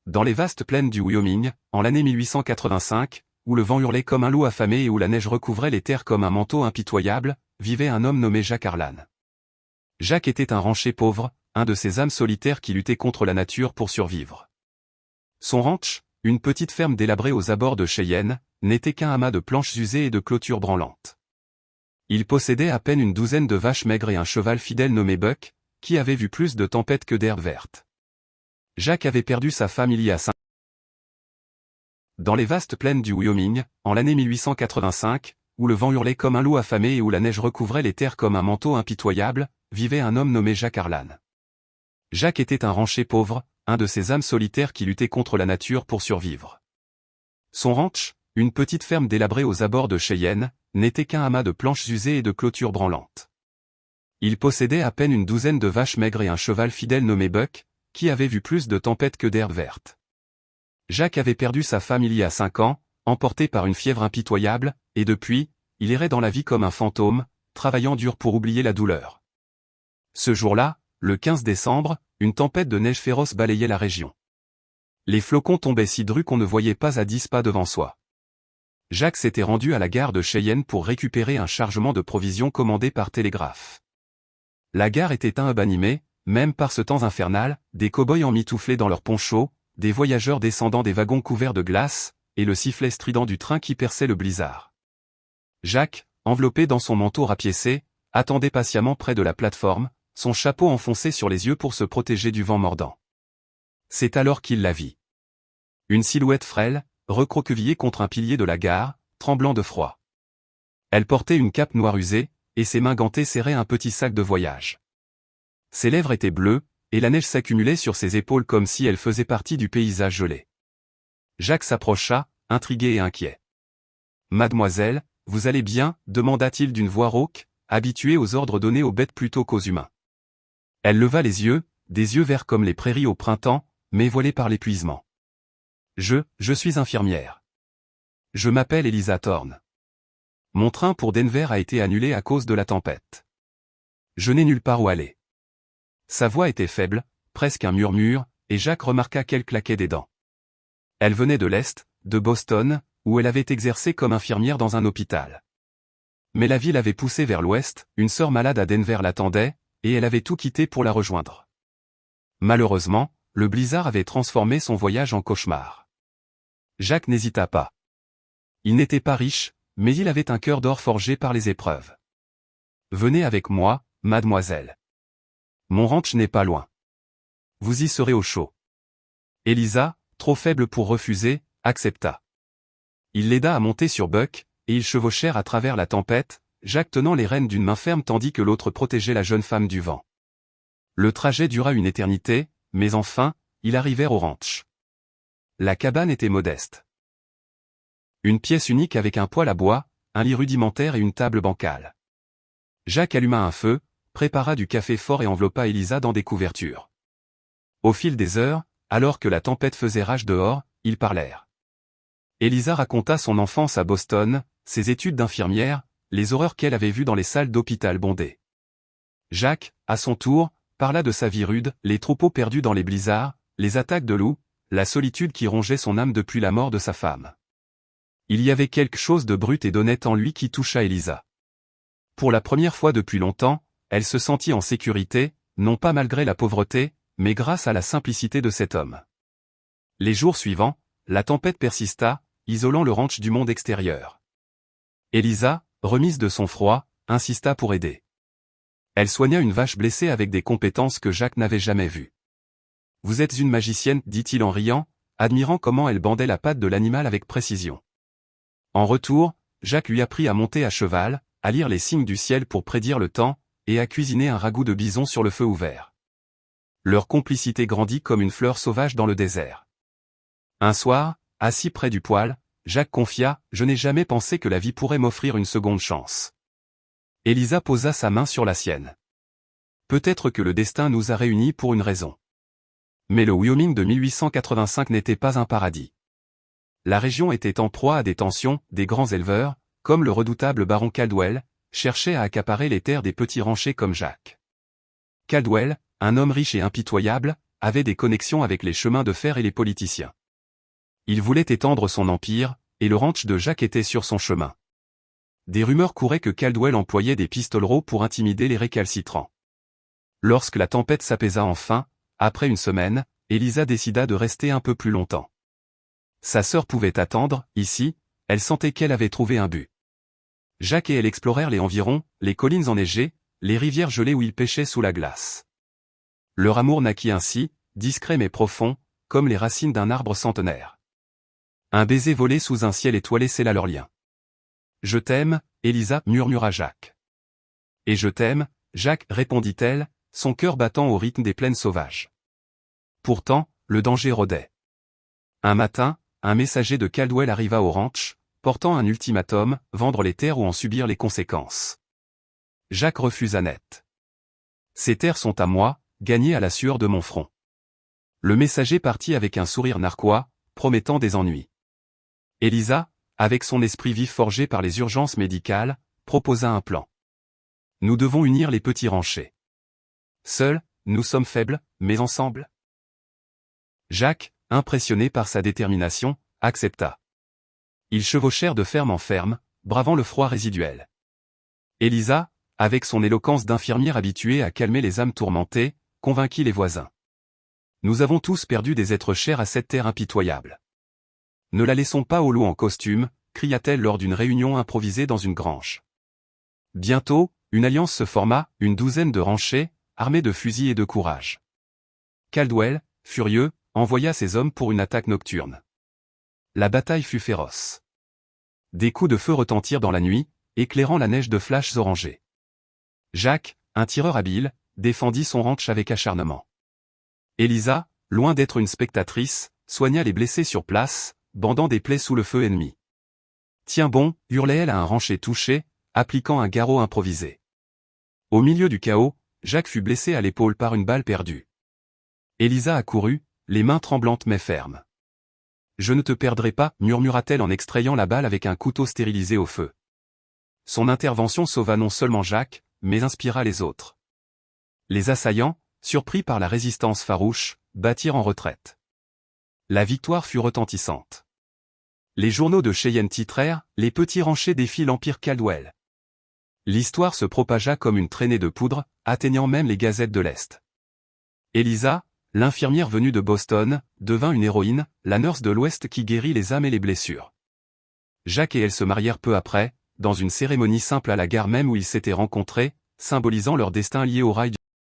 Dans les vastes plaines du Wyoming, en l'année 1885, où le vent hurlait comme un loup affamé et où la neige recouvrait les terres comme un manteau impitoyable, vivait un homme nommé Jack Harlan. Jack était un rancher pauvre, un de ces âmes solitaires qui luttaient contre la nature pour survivre. Son ranch, une petite ferme délabrée aux abords de Cheyenne, n'était qu'un amas de planches usées et de clôtures branlantes. Il possédait à peine une douzaine de vaches maigres et un cheval fidèle nommé Buck, qui avait vu plus de tempêtes que d'herbes vertes. Jack avait perdu sa femme il y a 5 ans. Dans les vastes plaines du Wyoming, en l'année 1885, où le vent hurlait comme un loup affamé et où la neige recouvrait les terres comme un manteau impitoyable, vivait un homme nommé Jack Harlan. Jack était un rancher pauvre, un de ces âmes solitaires qui luttaient contre la nature pour survivre. Son ranch, une petite ferme délabrée aux abords de Cheyenne, n'était qu'un amas de planches usées et de clôtures branlantes. Il possédait à peine une douzaine de vaches maigres et un cheval fidèle nommé Buck, qui avait vu plus de tempêtes que d'herbes vertes. Jack avait perdu sa femme il y a 5 ans, emporté par une fièvre impitoyable, et depuis, il errait dans la vie comme un fantôme, travaillant dur pour oublier la douleur. Ce jour-là, le 15 décembre, une tempête de neige féroce balayait la région. Les flocons tombaient si drus qu'on ne voyait pas à 10 pas devant soi. Jack s'était rendu à la gare de Cheyenne pour récupérer un chargement de provisions commandé par télégraphe. La gare était un hub animé, même par ce temps infernal, des cow-boys emmitouflés dans leurs ponchos, des voyageurs descendant des wagons couverts de glace, et le sifflet strident du train qui perçait le blizzard. Jack, enveloppé dans son manteau rapiécé, attendait patiemment près de la plateforme, son chapeau enfoncé sur les yeux pour se protéger du vent mordant. C'est alors qu'il la vit. Une silhouette frêle, recroquevillée contre un pilier de la gare, tremblant de froid. Elle portait une cape noire usée, et ses mains gantées serraient un petit sac de voyage. Ses lèvres étaient bleues, et la neige s'accumulait sur ses épaules comme si elle faisait partie du paysage gelé. Jack s'approcha, intrigué et inquiet. « Mademoiselle, vous allez bien ?» demanda-t-il d'une voix rauque, habituée aux ordres donnés aux bêtes plutôt qu'aux humains. Elle leva les yeux, des yeux verts comme les prairies au printemps, mais voilés par l'épuisement. « Je suis infirmière. Je m'appelle Eliza Thorne. Mon train pour Denver a été annulé à cause de la tempête. Je n'ai nulle part où aller. » Sa voix était faible, presque un murmure, et Jack remarqua qu'elle claquait des dents. Elle venait de l'Est, de Boston, où elle avait exercé comme infirmière dans un hôpital. Mais la ville avait poussé vers l'Ouest, une sœur malade à Denver l'attendait, et elle avait tout quitté pour la rejoindre. Malheureusement, le blizzard avait transformé son voyage en cauchemar. Jack n'hésita pas. Il n'était pas riche, mais il avait un cœur d'or forgé par les épreuves. « Venez avec moi, mademoiselle. Mon ranch n'est pas loin. Vous y serez au chaud. » Eliza, trop faible pour refuser, accepta. Il l'aida à monter sur Buck, et ils chevauchèrent à travers la tempête, Jack tenant les rênes d'une main ferme tandis que l'autre protégeait la jeune femme du vent. Le trajet dura une éternité, mais enfin, ils arrivèrent au ranch. La cabane était modeste. Une pièce unique avec un poêle à bois, un lit rudimentaire et une table bancale. Jack alluma un feu, prépara du café fort et enveloppa Eliza dans des couvertures. Au fil des heures, alors que la tempête faisait rage dehors, ils parlèrent. Eliza raconta son enfance à Boston, ses études d'infirmière, les horreurs qu'elle avait vues dans les salles d'hôpital bondées. Jack, à son tour, parla de sa vie rude, les troupeaux perdus dans les blizzards, les attaques de loups, la solitude qui rongeait son âme depuis la mort de sa femme. Il y avait quelque chose de brut et d'honnête en lui qui toucha Eliza. Pour la première fois depuis longtemps, elle se sentit en sécurité, non pas malgré la pauvreté, mais grâce à la simplicité de cet homme. Les jours suivants, la tempête persista, isolant le ranch du monde extérieur. Eliza, remise de son froid, insista pour aider. Elle soigna une vache blessée avec des compétences que Jack n'avait jamais vues. « Vous êtes une magicienne, dit-il en riant, admirant comment elle bandait la patte de l'animal avec précision. En retour, Jack lui apprit à monter à cheval, à lire les signes du ciel pour prédire le temps, et à cuisiner un ragoût de bison sur le feu ouvert. Leur complicité grandit comme une fleur sauvage dans le désert. Un soir, assis près du poêle, Jack confia « Je n'ai jamais pensé que la vie pourrait m'offrir une seconde chance. » Eliza posa sa main sur la sienne. « Peut-être que le destin nous a réunis pour une raison. » Mais le Wyoming de 1885 n'était pas un paradis. La région était en proie à des tensions, des grands éleveurs, comme le redoutable baron Caldwell, cherchaient à accaparer les terres des petits ranchers comme Jack. Caldwell, un homme riche et impitoyable, avait des connexions avec les chemins de fer et les politiciens. Il voulait étendre son empire, et le ranch de Jack était sur son chemin. Des rumeurs couraient que Caldwell employait des pistoleros pour intimider les récalcitrants. Lorsque la tempête s'apaisa enfin, après une semaine, Eliza décida de rester un peu plus longtemps. Sa sœur pouvait attendre, ici, elle sentait qu'elle avait trouvé un but. Jack et elle explorèrent les environs, les collines enneigées, les rivières gelées où ils pêchaient sous la glace. Leur amour naquit ainsi, discret mais profond, comme les racines d'un arbre centenaire. Un baiser volé sous un ciel étoilé scella leur lien. « Je t'aime, Eliza, murmura Jack. « Et je t'aime, Jack, répondit-elle, son cœur battant au rythme des plaines sauvages. Pourtant, le danger rôdait. Un matin, un messager de Caldwell arriva au ranch, portant un ultimatum, vendre les terres ou en subir les conséquences. Jack refusa net. « Ces terres sont à moi, gagnées à la sueur de mon front. » Le messager partit avec un sourire narquois, promettant des ennuis. Eliza, avec son esprit vif forgé par les urgences médicales, proposa un plan. « Nous devons unir les petits ranchers. Seuls, nous sommes faibles, mais ensemble. » Jack, impressionné par sa détermination, accepta. Ils chevauchèrent de ferme en ferme, bravant le froid résiduel. Eliza, avec son éloquence d'infirmière habituée à calmer les âmes tourmentées, convainquit les voisins. « Nous avons tous perdu des êtres chers à cette terre impitoyable. Ne la laissons pas au loup en costume, cria-t-elle lors d'une réunion improvisée dans une grange. Bientôt, une alliance se forma, une douzaine de ranchers, armés de fusils et de courage. Caldwell, furieux, envoya ses hommes pour une attaque nocturne. La bataille fut féroce. Des coups de feu retentirent dans la nuit, éclairant la neige de flashs orangés. Jack, un tireur habile, défendit son ranch avec acharnement. Eliza, loin d'être une spectatrice, soigna les blessés sur place, bandant des plaies sous le feu ennemi. « Tiens bon » hurlait-elle à un rancher touché, appliquant un garrot improvisé. Au milieu du chaos, Jack fut blessé à l'épaule par une balle perdue. Eliza accourut, les mains tremblantes mais fermes. « Je ne te perdrai pas » murmura-t-elle en extrayant la balle avec un couteau stérilisé au feu. Son intervention sauva non seulement Jack, mais inspira les autres. Les assaillants, surpris par la résistance farouche, battirent en retraite. La victoire fut retentissante. Les journaux de Cheyenne titrèrent « Les petits ranchers défient l'empire Caldwell ». L'histoire se propagea comme une traînée de poudre, atteignant même les gazettes de l'Est. Eliza, l'infirmière venue de Boston, devint une héroïne, la nurse de l'Ouest qui guérit les âmes et les blessures. Jack et elle se marièrent peu après, dans une cérémonie simple à la gare même où ils s'étaient rencontrés, symbolisant leur destin lié au rail